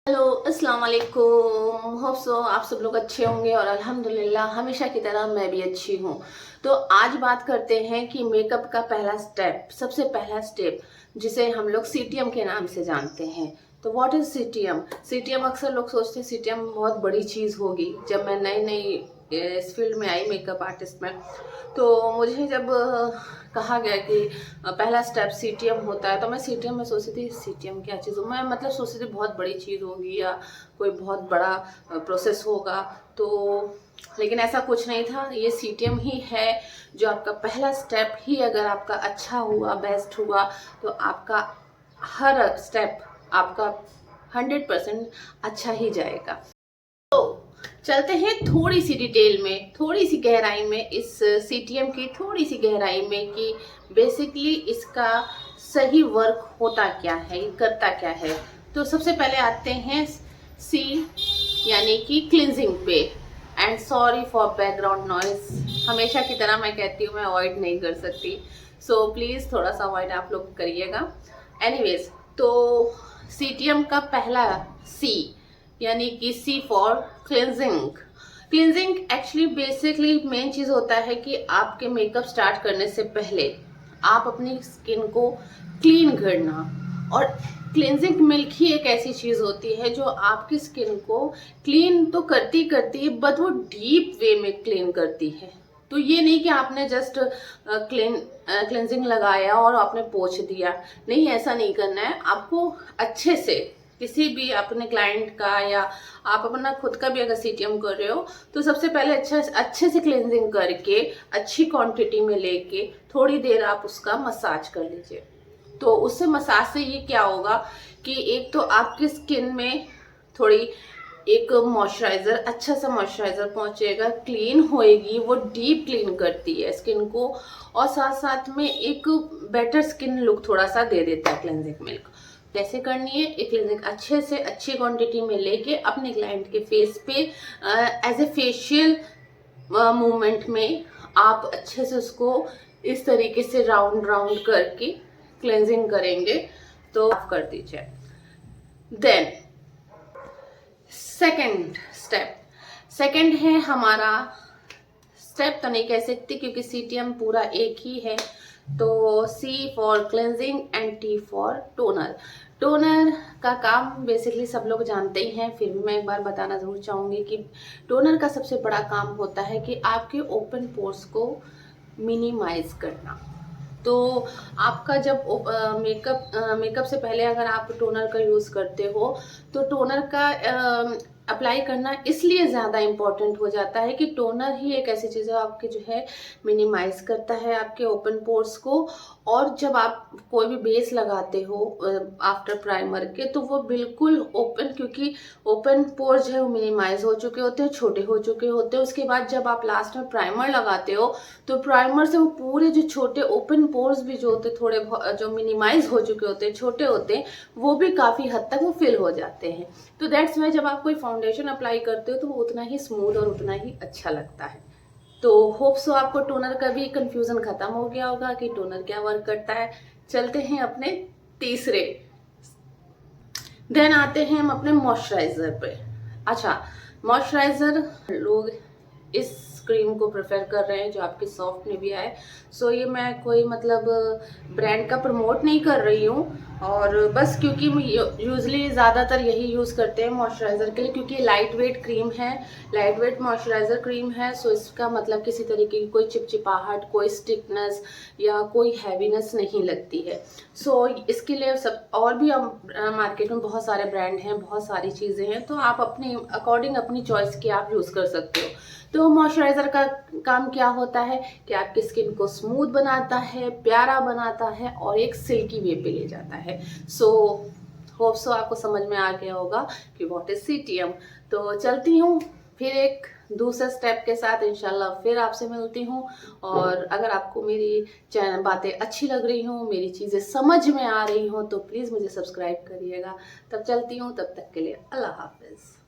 Hello अस्सलाम वालेकुम। Hope so आप सब लोग अच्छे होंगे और अल्हम्दुलिल्लाह हमेशा की तरह मैं भी अच्छी हूँ। तो आज बात करते हैं कि मेकअप का पहला स्टेप, सबसे पहला स्टेप जिसे हम लोग सीटीएम के नाम से जानते हैं। तो व्हाट इज सीटीएम? सीटीएम अक्सर लोग सोचते हैं सीटीएम बहुत बड़ी चीज़ होगी। जब मैं नई नई इस फील्ड में आई मेकअप आर्टिस्ट में, तो मुझे जब कहा गया कि पहला स्टेप सीटीएम होता है, तो मैं सीटीएम में सोचती थी सीटीएम क्या चीज़ हो, मैं मतलब सोचती थी बहुत बड़ी चीज़ होगी या कोई बहुत बड़ा प्रोसेस होगा। तो लेकिन ऐसा कुछ नहीं था, ये सीटीएम ही है जो आपका पहला स्टेप ही अगर आपका अच्छा हुआ, बेस्ट हुआ, तो आपका हर स्टेप आपका 100% अच्छा ही जाएगा। चलते हैं थोड़ी सी डिटेल में, थोड़ी सी गहराई में, इस सीटीएम की थोड़ी सी गहराई में कि बेसिकली इसका सही वर्क होता क्या है, ये करता क्या है। तो सबसे पहले आते हैं सी यानी कि क्लिनजिंग पे। And sorry for background noise, हमेशा की तरह मैं कहती हूँ मैं अवॉइड नहीं कर सकती, सो प्लीज़ थोड़ा सा अवॉइड आप लोग करिएगा। एनीवेज, तो सीटीएम का पहला सी यानी कि C for cleansing. Cleansing actually basically main चीज़ होता है कि आपके मेकअप स्टार्ट करने से पहले आप अपनी स्किन को क्लीन करना। और क्लिनजिंग मिल्क ही एक ऐसी चीज़ होती है जो आपकी स्किन को क्लीन तो करती करती है, बट वो डीप वे में क्लीन करती है। तो ये नहीं कि आपने जस्ट क्लिनजिंग लगाया और आपने पोंछ दिया, नहीं, ऐसा नहीं करना है आपको। अच्छे से किसी भी अपने क्लाइंट का या आप अपना खुद का भी अगर सीटीएम कर रहे हो, तो सबसे पहले अच्छे से क्लिनजिंग करके अच्छी क्वांटिटी में लेके थोड़ी देर आप उसका मसाज कर लीजिए। तो उससे मसाज से ये क्या होगा कि एक तो आपकी स्किन में थोड़ी एक मॉइस्चराइजर, अच्छा सा मॉइस्चराइजर पहुंचेगा, क्लीन होएगी, वो डीप क्लीन करती है स्किन को, और साथ साथ में एक बेटर स्किन लुक थोड़ा सा दे देता है क्लेंजिंग मिल्क। कैसे करनी है? एक क्लिनिक अच्छे से अच्छी क्वांटिटी में लेके अपने क्लाइंट के फेस पे एज ए फेशियल मूवमेंट में आप अच्छे से उसको इस तरीके से राउंड राउंड करके क्लेंजिंग करेंगे। तो आप कर दीजिए। देन सेकंड स्टेप, सेकंड है हमारा, स्टेप तो नहीं कह सकती क्योंकि सीटीएम पूरा एक ही है। तो C for cleansing and T for toner. Toner का काम बेसिकली सब लोग जानते ही हैं, फिर भी मैं एक बार बताना ज़रूर चाहूँगी कि टोनर का सबसे बड़ा काम होता है कि आपके ओपन पोर्स को मिनिमाइज करना। तो आपका जब मेकअप से पहले अगर आप टोनर का यूज़ करते हो, तो टोनर का अप्लाई करना इसलिए ज़्यादा इम्पॉर्टेंट हो जाता है कि टोनर ही एक ऐसी चीज़ है आपके जो है मिनिमाइज करता है आपके ओपन पोर्स को। और जब आप कोई भी बेस लगाते हो आफ्टर प्राइमर के, तो वो बिल्कुल ओपन, क्योंकि ओपन पोर्स जो है वो मिनिमाइज हो चुके होते हैं, छोटे हो चुके होते हैं। उसके बाद जब आप लास्ट में प्राइमर लगाते हो, तो प्राइमर से वो पूरे जो छोटे ओपन पोर्स भी जो होते, थोड़े जो मिनिमाइज हो चुके होते हैं, छोटे होते हैं, वो भी काफ़ी हद तक वो फिल हो जाते हैं। तो दैट्स वाई जब आप कोई फाउंडेशन अप्लाई करते हो तो वो उतना ही स्मूथ और उतना ही अच्छा लगता है। तो होप सो आपको टोनर का भी कंफ्यूजन खत्म हो गया होगा कि टोनर क्या वर्क करता है। चलते हैं अपने तीसरे, देन आते हैं हम अपने मॉइस्चराइजर पे। अच्छा, मॉइस्चराइजर लोग इस क्रीम को प्रेफर कर रहे हैं जो आपकी सॉफ्ट निविया है। सो ये मैं कोई मतलब ब्रांड का प्रमोट नहीं कर रही हूँ, और बस क्योंकि यूजली ज़्यादातर यही यूज़ करते हैं मॉइस्चराइज़र के लिए, क्योंकि लाइट वेट क्रीम है, लाइट वेट मॉइस्चराइज़र क्रीम है। सो इसका मतलब किसी तरीके की कोई चिपचिपाहट, कोई स्टिकनेस या कोई हैवीनेस नहीं लगती है। सो इसके लिए सब और भी मार्केट में बहुत सारे ब्रांड हैं, बहुत सारी चीज़ें हैं, तो आप अपने अकॉर्डिंग अपनी चॉइस की आप यूज़ कर सकते हो। तो मॉइस्चराइज़र का काम क्या होता है कि आपकी स्किन को स्मूथ बनाता है, प्यारा बनाता है और एक सिल्की वे पे ले जाता है। सो होप सो आपको समझ में आ गया होगा कि व्हाट इज सीटीएम। तो चलती हूँ फिर एक दूसरे स्टेप के साथ, इंशाल्लाह फिर आपसे मिलती हूँ। और अगर आपको मेरी चैनल बातें अच्छी लग रही हों, मेरी चीज़ें समझ में आ रही हों, तो प्लीज़ मुझे सब्सक्राइब करिएगा। तब चलती हूँ, तब तक के लिए अल्लाह हाफिज़।